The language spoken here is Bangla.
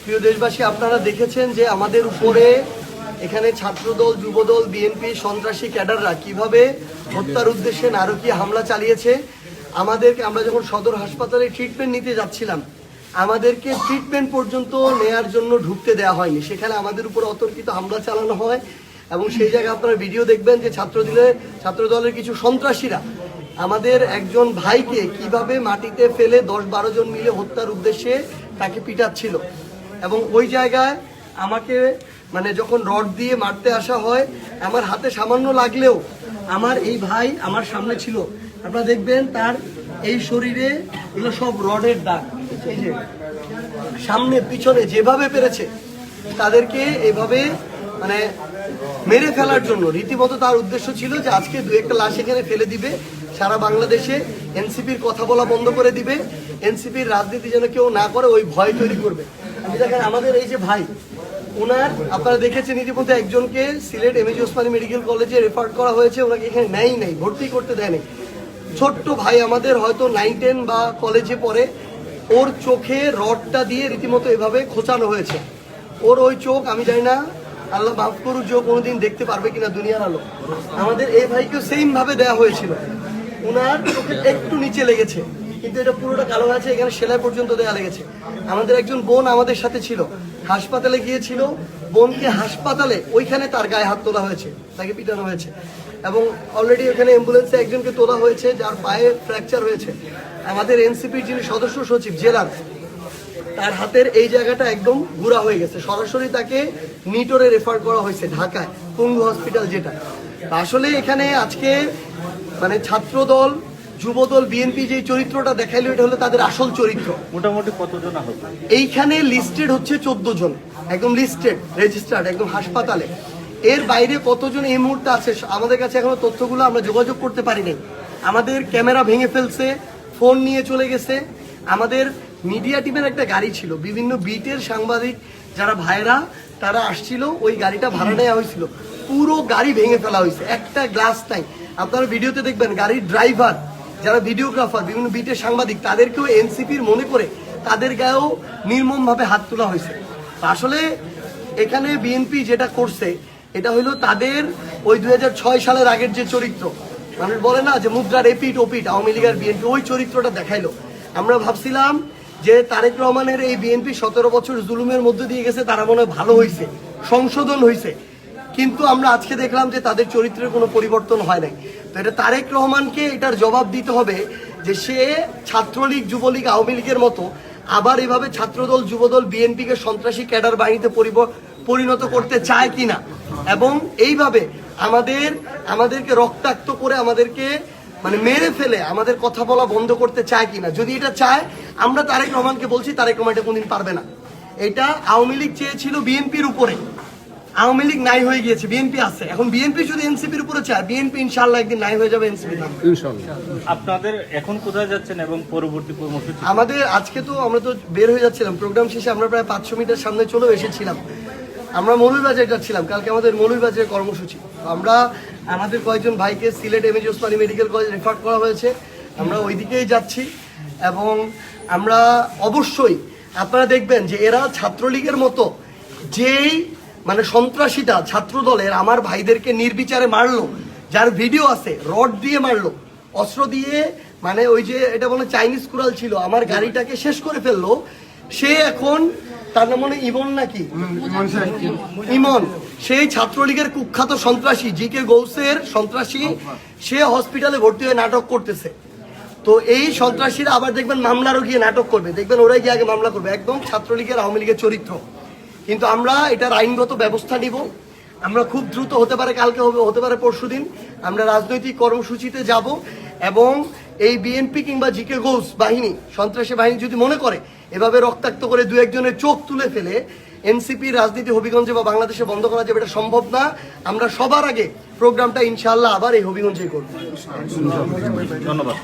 প্রিয় দেশবাসী, আপনারা দেখেছেন যে আমাদের উপরে এখানে ছাত্রদল, যুবদল, বিএনপি, সন্ত্রাসী ক্যাডাররা কিভাবে হত্যার উদ্দেশ্যে নারকীয় হামলা চালিয়েছে। আমরা যখন সদর হাসপাতালে ট্রিটমেন্ট নিতে যাচ্ছিলাম, আমাদেরকে ট্রিটমেন্ট পর্যন্ত নেয়ার জন্য ঢুকতে দেওয়া হয়নি। সেখানে আমাদের উপর অতর্কিত হামলা চালানো হয় এবং সেই জায়গায় আপনারা ভিডিও দেখবেন যে ছাত্রদলের কিছু সন্ত্রাসীরা আমাদের একজন ভাইকে কিভাবে মাটিতে ফেলে 10-12 জন মিলে হত্যার উদ্দেশ্যে তাকে পিটাচ্ছিল। এবং ওই জায়গায় আমাকে যখন রড দিয়ে মারতে আসা হয়, আমার হাতে সামান্য লাগলেও আমার এই ভাই আমার সামনে ছিল। আপনারা দেখবেন তার এই শরীরে এগুলো সব রডের দাগ। এই যে সামনে পিছনে যেভাবে পেরেছে তাদেরকে এইভাবে মেরে ফেলার জন্য রীতিমতো তার উদ্দেশ্য ছিল যে আজকে 2-1টা লাশ এখানে ফেলে দিবে, সারা বাংলাদেশে এনসিপির কথা বলা বন্ধ করে দিবে, এনসিপির রাজনীতি যেন কেউ না করে ওই ভয় তৈরি করবে। দেখেন আমাদের এই যে ভাই, ওনার আপনারা দেখেছেন ইতিমধ্যে একজনকে সিলেট এমএজি ওসমানী মেডিকেল কলেজে রেফার করা হয়েছে, ওনাকে এখানে নেই ভর্তি করতে দেয়নি। ছোট্ট ভাই আমাদের হয়তো 9-10 বা কলেজে পড়ে, ওর চোখে রডটা দিয়ে রীতিমতো এভাবে খোঁচানো হয়েছে। ওর ওই চোখ আমি জানি না, আল্লাহ মাফ করুক, যে কোনোদিন দেখতে পারবে কিনা দুনিয়ার আলো। আমাদের এই ভাইকেও সেম ভাবে দেওয়া হয়েছিল, ওনার চোখে একটু নিচে লেগেছে কিন্তু এটা পুরোটা কালো আছে, এখানে সেলাই পর্যন্ত দেওয়া লেগেছে। আমাদের একজন বোন আমাদের সাথে ছিল, হাসপাতালে গিয়েছিল, বোনকে হাসপাতালে ওইখানে তার গায়ে হাত তোলা হয়েছে, তাকে পিটানো হয়েছে এবং অলরেডি ওখানে অ্যাম্বুলেন্সে একজনকে তোলা হয়েছে যার পায়ে ফ্র্যাকচার হয়েছে। আমাদের এনসিপির যিনি সদস্য সচিব জেলার, তার হাতের এই জায়গাটা একদম গুঁড়া হয়ে গেছে, সরাসরি তাকে নিটোরে রেফার করা হয়েছে ঢাকায় পঙ্গু হসপিটাল যেটা। আসলে এখানে আজকে ছাত্রদল, যুবদল, বিএনপি যে চরিত্রটা দেখাইলো এটা হলো তাদের আসল চরিত্র। মোটামুটি কতজন আহত? এইখানে লিস্টেড হচ্ছে 14 জন, একদম লিস্টেড, রেজিস্টার্ড, একদম হাসপাতালে। এর বাইরে কতজন এই মুহূর্তে আছে আমাদের কাছে এখনো তথ্যগুলো আমরা যোগাযোগ করতে পারি নাই। আমাদের ক্যামেরা ভেঙে ফেলছে, ফোন নিয়ে চলে গেছে। আমাদের মিডিয়া টিমের একটা গাড়ি ছিল, বিভিন্ন বিটের সাংবাদিক যারা ভাইরা তারা আসছিল, ওই গাড়িটা ভাড়া নেওয়া হয়েছিল, পুরো গাড়ি ভেঙে ফেলা হয়েছে, একটা গ্লাস নাই। আপনারা ভিডিওতে দেখবেন গাড়ির ড্রাইভার, যারা ভিডিওগ্রাফার, বিভিন্ন বিটের সাংবাদিক, তাদেরকেও এনসিপির মনে করে তাদের গায়েও নির্মমভাবে হাত তোলা হয়েছে। আসলে এখানে বিএনপি যেটা করছে এটা হলো তাদের ওই 2006 সালের আগের যে চরিত্র, মানুষ বলে না যে মুদ্রার এপিট ওপিট, আওয়ামী লীগ আর বিএনপি, ওই চরিত্রটা দেখাইলো। আমরা ভাবছিলাম যে তারেক রহমানের এই বিএনপি 17 বছর জুলুমের মধ্যে দিয়ে গেছে, তারা মনে হয় ভালো হয়েছে, সংশোধন হয়েছে, কিন্তু আমরা আজকে দেখলাম যে তাদের চরিত্রের কোনো পরিবর্তন হয় নাই। তো এটা তারেক রহমানকে এটার জবাব দিতে হবে যে সে ছাত্রলীগ, যুবলীগ, আওয়ামী লীগের মতো আবার এভাবে ছাত্রদল, যুবদল, বিএনপিকে সন্ত্রাসী ক্যাডার বাহিনীতে পরিণত করতে চায় কিনা, এবং এইভাবে আমাদেরকে রক্তাক্ত করে আমাদেরকে মেরে ফেলে আমাদের কথা বলা বন্ধ করতে চায় কিনা। যদি এটা চায়, আমরা তারেক রহমানকে বলছি, তারেক রহমান এটা কোনদিন পারবে না। এটা আওয়ামী লীগ চেয়েছিল বিএনপির উপরে, আওয়ামী লীগ নাই হয়ে গিয়েছে, বিএনপি আছে। এখন বিএনপি যদি এনসিপির উপরে চায়, বিএনপি ইনশাআল্লাহ একদিন নাই হয়ে যাবে এনসিপি। আপনাদের এখন কোথায় যাচ্ছেন এবং পরবর্তী কর্মসূচি? আমাদের আজকে তো আমরা তো বের হয়ে যাচ্ছিলাম, প্রোগ্রাম শেষে আমরা প্রায় 500 মিটার সামনে চলেও এসেছিলাম। আমরা মৌলভীবাজারে যাচ্ছিলাম, কালকে আমাদের মৌলভীবাজারের কর্মসূচি। আমাদের কয়েকজন ভাইকে Sylhet MAG Osmani medical college refer করা হয়েছে, আমরা ওইদিকেই যাচ্ছি। এবং আমরা অবশ্যই আপনারা দেখবেন যে এরা ছাত্রলীগের মতো যেই সন্ত্রাসীটা ছাত্রদলের আমার ভাইদেরকে নির্বিচারে মারলো, যার ভিডিও আছে, রড দিয়ে মারলো, অস্ত্র দিয়ে, ওই যে এটা বলে চাইনিজ কুড়াল ছিল, আমার গাড়িটাকে শেষ করে ফেললো। সে এখন তার নাম ইমন নাকি ইমন, সেই ছাত্রলীগের কুখ্যাত সন্ত্রাসী, জিকে গৌসের সন্ত্রাসী, সে হসপিটালে ভর্তি হয়ে নাটক করতেছে। তো এই সন্ত্রাসীরা আবার দেখবেন মামলারও গিয়ে নাটক করবে, দেখবেন ওরাই গিয়ে আগে মামলা করবে, একদম ছাত্রলীগের, আওয়ামী লীগের চরিত্র। কিন্তু আমরা এটার আইনগত ব্যবস্থা নিব। আমরা খুব দ্রুত, হতে পারে কালকে হবে, হতে পারে পরশুদিন, আমরা রাজনৈতিক কর্মসূচিতে যাব। এবং এই বিএনপি কিংবা জিকে গৌস বাহিনী, সন্ত্রাসী বাহিনী যদি মনে করে এভাবে রক্তাক্ত করে 2-1 জনের চোখ তুলে ফেলে এনসিপির রাজনীতি হবিগঞ্জে বা বাংলাদেশে বন্ধ করা যাবে, এটা সম্ভব না। আমরা সবার আগে প্রোগ্রামটা ইনশাআল্লাহ আবার এই হবিগঞ্জেই করব। ধন্যবাদ।